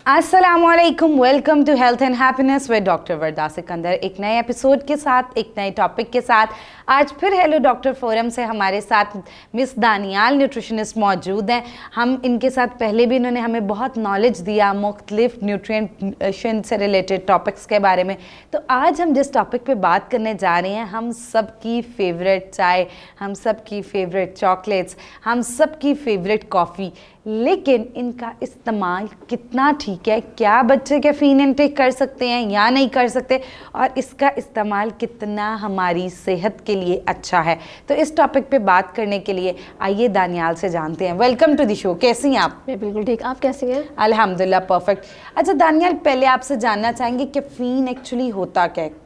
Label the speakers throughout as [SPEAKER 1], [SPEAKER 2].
[SPEAKER 1] अस्सलामुअलैकुम, welcome to health and happiness with doctor Varda Sikandar. एक नए एपिसोड के साथ, एक नए टॉपिक के साथ आज फिर हेलो डॉक्टर फोरम से हमारे साथ मिस दानियाल न्यूट्रिशनिस्ट मौजूद हैं। हम इनके साथ पहले भी इन्होंने हमें बहुत नॉलेज दिया मुख्तलिफ न्यूट्रिशन से रिलेटेड टॉपिक्स के बारे में। तो आज हम जिस टॉपिक पे बात करने जा रहे हैं, हम सब की फेवरेट चाय, हम सब की फेवरेट चॉकलेट्स, हम सब की फेवरेट कॉफ़ी, लेकिन इनका इस्तेमाल कितना ठीक है, क्या बच्चे कैफीन इनटेक कर सकते हैं या नहीं कर सकते, और इसका इस्तेमाल कितना हमारी सेहत के लिए अच्छा है। तो इस टॉपिक पे बात करने के लिए आइए दानियाल से जानते हैं। Welcome to the show. कैसी हैं आप?
[SPEAKER 2] मैं बिल्कुल ठीक, आप कैसी हैं?
[SPEAKER 1] अल्हम्दुलिल्लाह परफेक्ट। अच्छा दानियाल, पहले आपसे जानना चाहेंगे कैफीन एक्चुअली होता क्या है?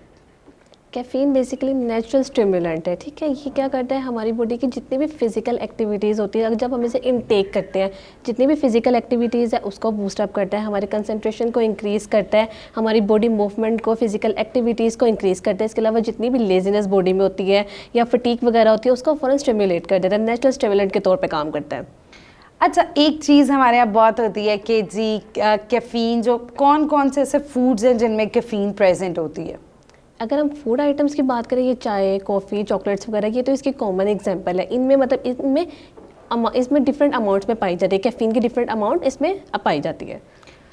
[SPEAKER 2] कैफ़ीन बेसिकली नेचुरल स्टिमुलेंट है, ठीक है। ये क्या करता है, हमारी बॉडी की जितनी भी फिजिकल एक्टिविटीज़ होती है, अगर जब हम इसे इनटेक करते हैं, जितनी भी फिजिकल एक्टिविटीज़ है उसको बूस्ट अप करता है, हमारे कंसंट्रेशन को इंक्रीज़ करता है, हमारी बॉडी मूवमेंट को, फिजिकल एक्टिविटीज़ को इंक्रीज़ करता है। इसके अलावा जितनी भी लेजीनेस बॉडी में होती है या फटीक वगैरह होती है उसको फ़ौरन स्टिमुलेट कर देता है, नेचुरल स्टिमुलेंट के तौर पर काम करता है।
[SPEAKER 1] अच्छा, एक चीज़ हमारे यहाँ बहुत होती है कि जी कैफ़ीन, जो कौन कौन से ऐसे फूड्स हैं जिनमें कैफ़ीन प्रेजेंट होती है?
[SPEAKER 2] अगर हम फूड आइटम्स की बात करें, ये चाय, कॉफ़ी, चॉकलेट्स वगैरह, ये तो इसकी कॉमन एग्जांपल है। इनमें मतलब इसमें डिफरेंट अमाउंट्स में पाई जाती है, कैफ़ीन की डिफरेंट अमाउंट इसमें पाई जाती है।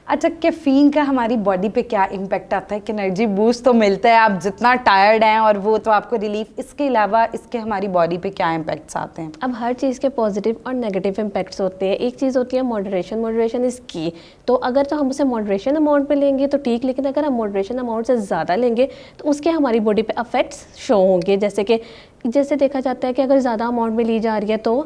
[SPEAKER 1] अच्छा, कैफ़ीन का हमारी बॉडी पे क्या इम्पैक्ट आता है? कि एनर्जी बूस्ट तो मिलता है, आप जितना टायर्ड हैं और वो तो आपको रिलीफ, इसके अलावा इसके हमारी बॉडी पे क्या इम्पैक्ट्स आते हैं?
[SPEAKER 2] अब हर चीज़ के पॉजिटिव और नेगेटिव इम्पैक्ट्स होते हैं। एक चीज़ होती है मॉडरेशन इज़ की। तो अगर तो हम उसे मॉडरेशन अमाउंट पे लेंगे तो ठीक, लेकिन अगर हम मॉडरेशन अमाउंट से ज़्यादा लेंगे तो उसके हमारी बॉडी पे अफेक्ट्स शो होंगे। जैसे देखा जाता है कि अगर ज़्यादा अमाउंट में ली जा रही है तो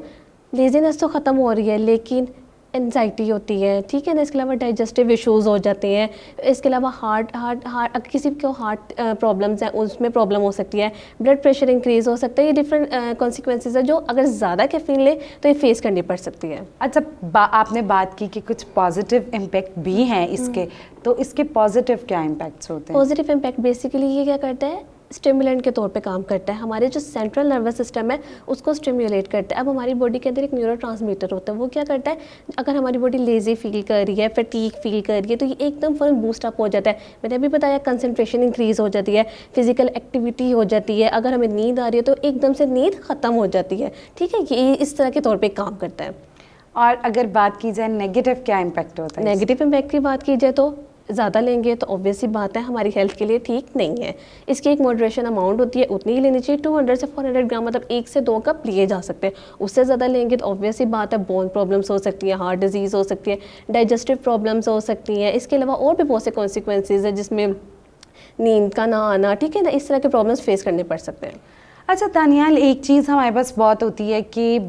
[SPEAKER 2] लेजीनेस तो ख़त्म हो रही है, लेकिन एनजाइटी होती है, ठीक है ना। इसके अलावा डाइजेस्टिव इश्यूज़ हो जाते हैं। इसके अलावा हार्ट किसी को हार्ट प्रॉब्लम्स हैं उसमें प्रॉब्लम हो सकती है, ब्लड प्रेशर इंक्रीज़ हो सकता है। ये डिफरेंट कॉन्सिक्वेंसेस है जो अगर ज़्यादा कैफीन ले तो ये फेस करनी पड़ सकती है।
[SPEAKER 1] अच्छा, आपने बात की कि कुछ पॉजिटिव इम्पैक्ट भी हैं इसके, तो इसके पॉजिटिव क्या इम्पैक्ट्स होते हैं?
[SPEAKER 2] पॉजिटिव इम्पैक्ट बेसिकली ये क्या करता है, स्टिमुलेंट के तौर पे काम करता है। हमारे जो सेंट्रल नर्वस सिस्टम है उसको स्टिमुलेट करता है। अब हमारी बॉडी के अंदर एक न्यूरोट्रांसमीटर होता है, वो क्या करता है, अगर हमारी बॉडी लेजी फील कर रही है, फटीग फील कर रही है, तो ये एकदम फ़ौरन बूस्ट अप हो जाता है। मैंने अभी बताया कंसंट्रेशन इंक्रीज़ हो जाती है, फिजिकल एक्टिविटी हो जाती है। अगर हमें नींद आ रही है तो एकदम से नींद ख़त्म हो जाती है, ठीक है। ये इस तरह के तौर पर काम करता है।
[SPEAKER 1] और अगर बात की जाए नेगेटिव, क्या इम्पैक्ट होता है?
[SPEAKER 2] नेगेटिव इम्पैक्ट की बात की जाए तो ज़्यादा लेंगे तो ऑब्वियस ही बात है हमारी हेल्थ के लिए ठीक नहीं है। इसकी एक मॉडरेशन अमाउंट होती है, उतनी ही लेनी चाहिए। 200 से 400 ग्राम, मतलब 1 से 2 कप लिए जा सकते हैं। उससे ज़्यादा लेंगे तो ऑब्वियस ही बात है बोन प्रॉब्लम्स हो सकती हैं, हार्ट डिजीज़ हो सकती है, डाइजेस्टिव प्रॉब्लम्स हो सकती हैं। इसके अलावा और भी बहुत से कॉन्सिक्वेंसेज है जिसमें नींद का ना आना, ठीक है ना, इस तरह के प्रॉब्लम्स फेस करने पड़ सकते हैं।
[SPEAKER 1] अच्छा दानियाल, एक चीज़ हमारे पास बहुत होती है कि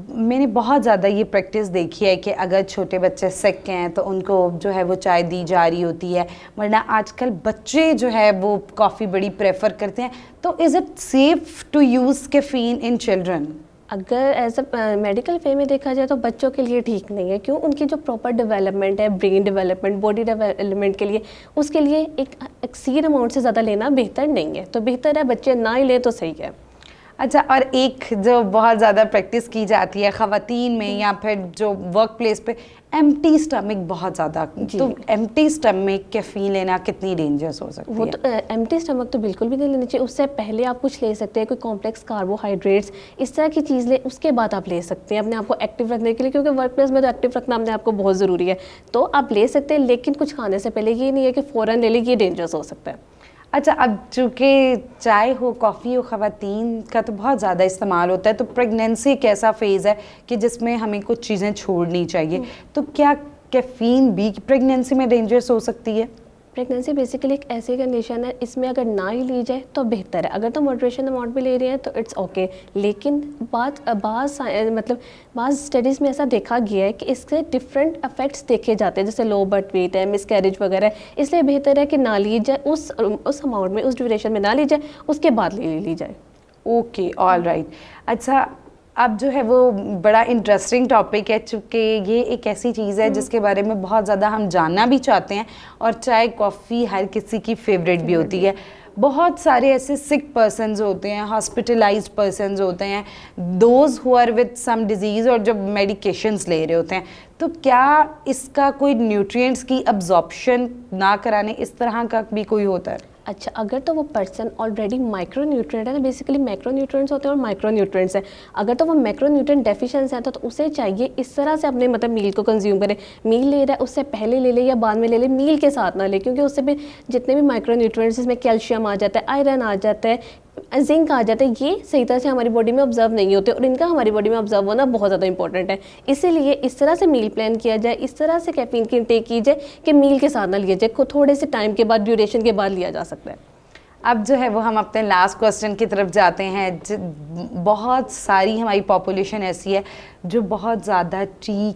[SPEAKER 1] मैंने बहुत ज़्यादा ये प्रैक्टिस देखी है कि अगर छोटे बच्चे सिक हैं तो उनको जो है वो चाय दी जा रही होती है, वरना आजकल बच्चे जो है वो कॉफ़ी बड़ी प्रेफर करते हैं। तो is it safe to use caffeine in children?
[SPEAKER 2] अगर एज अ मेडिकल वे में देखा जाए तो बच्चों के लिए ठीक नहीं है। क्यों? उनकी जो प्रॉपर डेवलपमेंट है, ब्रेन डेवलपमेंट, बॉडी डेवलपमेंट के लिए, उसके लिए एक एक्सीड अमाउंट से ज़्यादा लेना बेहतर नहीं है। तो बेहतर है बच्चे ना ही ले तो सही है।
[SPEAKER 1] अच्छा, और एक जो बहुत ज़्यादा प्रैक्टिस की जाती है ख़वातीन में या फिर जो वर्क प्लेस पे, एम्प्टी स्टमक बहुत ज़्यादा, तो एम्प्टी स्टमक कैफ़ीन लेना कितनी डेंजरस हो सकती है?
[SPEAKER 2] वो तो एम्प्टी स्टमक तो बिल्कुल भी नहीं लेनी चाहिए। उससे पहले आप कुछ ले सकते हैं, कोई कॉम्प्लेक्स कार्बोहाइड्रेट्स, इस तरह की चीज़ ले, उसके बाद आप ले सकते हैं अपने आप को एक्टिव रखने के लिए, क्योंकि वर्क प्लेस में तो एक्टिव रखना अपने आप को बहुत ज़रूरी है। तो आप ले सकते हैं, लेकिन कुछ खाने से पहले ये नहीं है कि फ़ौरन ले लें, ये डेंजरस हो सकता है।
[SPEAKER 1] अच्छा, अब चूँकि चाय हो, कॉफ़ी हो, ख़वातीन का तो बहुत ज़्यादा इस्तेमाल होता है, तो प्रेगनेंसी एक ऐसा फेज़ है कि जिसमें हमें कुछ चीज़ें छोड़नी चाहिए, तो क्या कैफ़ीन भी प्रेगनेंसी में डेंजरस हो सकती है?
[SPEAKER 2] प्रेगनेंसी बेसिकली एक ऐसी कंडीशन है, इसमें अगर ना ही ली जाए तो बेहतर है। अगर तो मॉडरेशन अमाउंट में ले रहे हैं तो इट्स ओके, लेकिन बाज़ स्टडीज़ में ऐसा देखा गया है कि इससे डिफरेंट इफेक्ट्स देखे जाते हैं, जैसे लो बर्थ वेट है, मिसकैरेज वगैरह। इसलिए बेहतर है कि ना ली जाए, उस अमाउंट में, उस ड्यूरेशन में ना ली जाए, उसके बाद ले ली जाए।
[SPEAKER 1] Okay, all right. अच्छा, अब जो है वो बड़ा इंटरेस्टिंग टॉपिक है, चूँकि ये एक ऐसी चीज़ है जिसके बारे में बहुत ज़्यादा हम जानना भी चाहते हैं, और चाय कॉफ़ी हर किसी की फेवरेट भी होती है। बहुत सारे ऐसे सिक पर्सन्स होते हैं, हॉस्पिटलाइज्ड पर्सन्स होते हैं, those who are with some diseases, और जब मेडिकेशंस ले रहे होते हैं, तो क्या इसका कोई न्यूट्रिएंट्स की अब्जॉर्प्शन ना कराने इस तरह का भी कोई होता है?
[SPEAKER 2] अच्छा, अगर तो वो पर्सन ऑलरेडी माइक्रो न्यूट्रिएंट है ना, बेसिकली मैक्रो न्यूट्रिएंट्स होते हैं और माइक्रो न्यूट्रिएंट्स हैं, अगर तो वो मैक्रो न्यूट्रिएंट डेफिशिएंसी है तो उसे चाहिए इस तरह से अपने मतलब मील को कंज्यूम करे। मील ले रहा है उससे पहले ले ले या बाद में ले ले, मील के साथ ना ले, क्योंकि उससे भी जितने भी माइक्रो न्यूट्रिएंट्स, इसमें कैल्शियम आ जाता है, आयरन आ जाता है, जिंक आ जाता है, ये सही तरह से हमारी बॉडी में ऑब्जर्व नहीं होते, और इनका हमारी बॉडी में ऑब्जर्व होना बहुत ज़्यादा इंपॉर्टेंट है। इसीलिए इस तरह से मील प्लान किया जाए, इस तरह से कैफीन की इंटेक की जाए कि मील के साथ ना लिया जाए, थोड़े से टाइम के बाद, ड्यूरेशन के बाद लिया जा सकता है।
[SPEAKER 1] अब जो है वो हम अपने लास्ट क्वेश्चन की तरफ जाते हैं। बहुत सारी हमारी पॉपुलेशन ऐसी है जो बहुत ज़्यादा टी,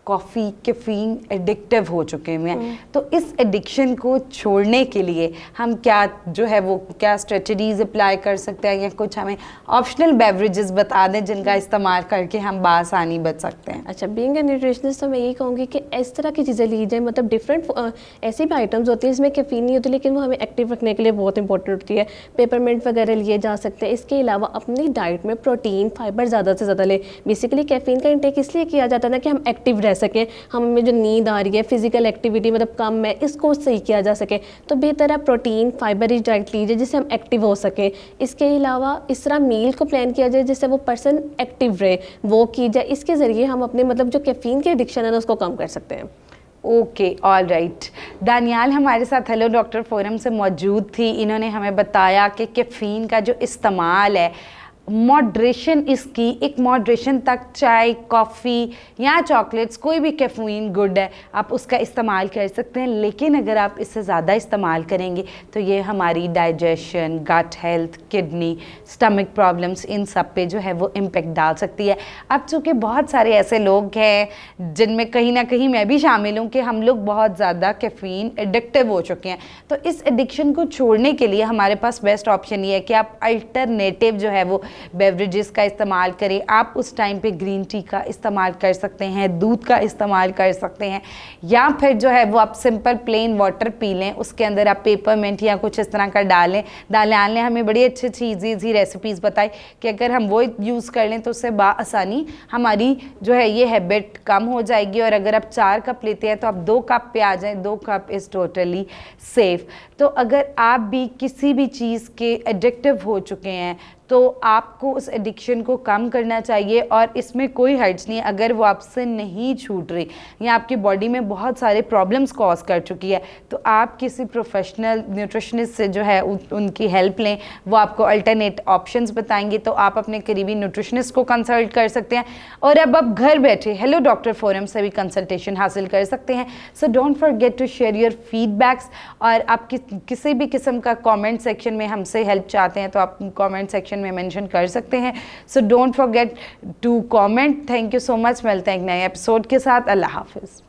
[SPEAKER 1] कॉफ़ी, कैफीन एडिक्टिव हो चुके हुए हैं। तो इस एडिक्शन को छोड़ने के लिए हम क्या जो है वो क्या स्ट्रेटजीज अप्लाई कर सकते हैं, या कुछ हमें ऑप्शनल बेवरेजेस बता दें जिनका इस्तेमाल करके हम बासानी बच सकते हैं?
[SPEAKER 2] अच्छा, बीइंग ए न्यूट्रिशनिस्ट तो मैं यही कहूँगी कि इस तरह की चीज़ें ली जाए, मतलब डिफरेंट ऐसी भी आइटम्स होती हैं जिसमें कैफीन नहीं होती, लेकिन वो हमें एक्टिव रखने के लिए बहुत इंपॉर्टेंट होती है। पेपरमिंट वगैरह लिए जा सकते हैं। इसके अलावा अपनी डाइट में प्रोटीन, फाइबर ज़्यादा से ज़्यादा लें। बेसिकली कैफीन का इंटेक इसलिए किया जाता है ना कि हम एक्टिव रह सकें, हमें जो नींद आ रही है, फिजिकल एक्टिविटी मतलब कम है, इसको सही किया जा सके, तो बेहतर है प्रोटीन फाइबर रिच डाइट लीजिए जिससे हम एक्टिव हो सकें। इसके अलावा इस तरह मील को प्लान किया जाए जिससे वो पर्सन एक्टिव रहे, वो की जाए, इसके ज़रिए हम अपने मतलब जो कैफीन के एडिक्शन है ना उसको कम कर सकते हैं।
[SPEAKER 1] Okay, all right. दानियाल हमारे साथ हेलो डॉक्टर फोरम से मौजूद थी। इन्होंने हमें बताया कि कैफीन का जो इस्तेमाल है, मॉडरेशन इसकी, एक मॉडरेशन तक चाय, कॉफ़ी या चॉकलेट्स, कोई भी कैफीन गुड है, आप उसका इस्तेमाल कर सकते हैं। लेकिन अगर आप इससे ज़्यादा इस्तेमाल करेंगे तो ये हमारी digestion, gut health, kidney, stomach problems, इन सब पे जो है वो इम्पेक्ट डाल सकती है। अब चूँकि बहुत सारे ऐसे लोग हैं जिनमें कहीं ना कहीं मैं भी शामिल हूँ कि हम लोग बहुत ज़्यादा कैफीन एडिक्टिव हो चुके हैं, तो इस एडिक्शन को छोड़ने के लिए हमारे पास बेस्ट ऑप्शन ये है कि आप अल्टरनेटिव जो है वो बेवरेजेस का इस्तेमाल करें। आप उस टाइम पे ग्रीन टी का इस्तेमाल कर सकते हैं, दूध का इस्तेमाल कर सकते हैं, या फिर जो है वो आप सिंपल प्लेन वाटर पी लें, उसके अंदर आप पेपरमिंट या कुछ इस तरह का डालें। दानियाल ने हमें बड़ी अच्छी ईजी रेसिपीज़ बताई कि अगर हम वो यूज़ कर लें तो उससे बाआसानी हमारी जो है ये हैबिट कम हो जाएगी। और अगर आप 4 कप लेते हैं तो आप 2 कप पे आ जाएँ, 2 कप इज़ टोटली सेफ़। तो अगर आप भी किसी भी चीज़ के एडिक्टिव हो चुके हैं तो आपको उस एडिक्शन को कम करना चाहिए, और इसमें कोई हर्ज नहीं है अगर वो आपसे नहीं छूट रही या आपकी बॉडी में बहुत सारे प्रॉब्लम्स कॉज कर चुकी है, तो आप किसी प्रोफेशनल न्यूट्रिशनिस्ट से जो है उनकी हेल्प लें। वो आपको अल्टरनेट ऑप्शंस बताएंगे, तो आप अपने करीबी न्यूट्रिशनिस्ट को कंसल्ट कर सकते हैं। और अब आप घर बैठे हेलो डॉक्टर फोरम से भी कंसल्टेशन हासिल कर सकते हैं। So don't forget to share your feedbacks, और आप किसी भी किस्म का कमेंट सेक्शन में हमसे हेल्प चाहते हैं तो आप कमेंट सेक्शन में मेंशन कर सकते हैं। So don't forget to comment. Thank you so much. मिलते हैं एक नए एपिसोड के साथ। अल्लाह हाफिज़।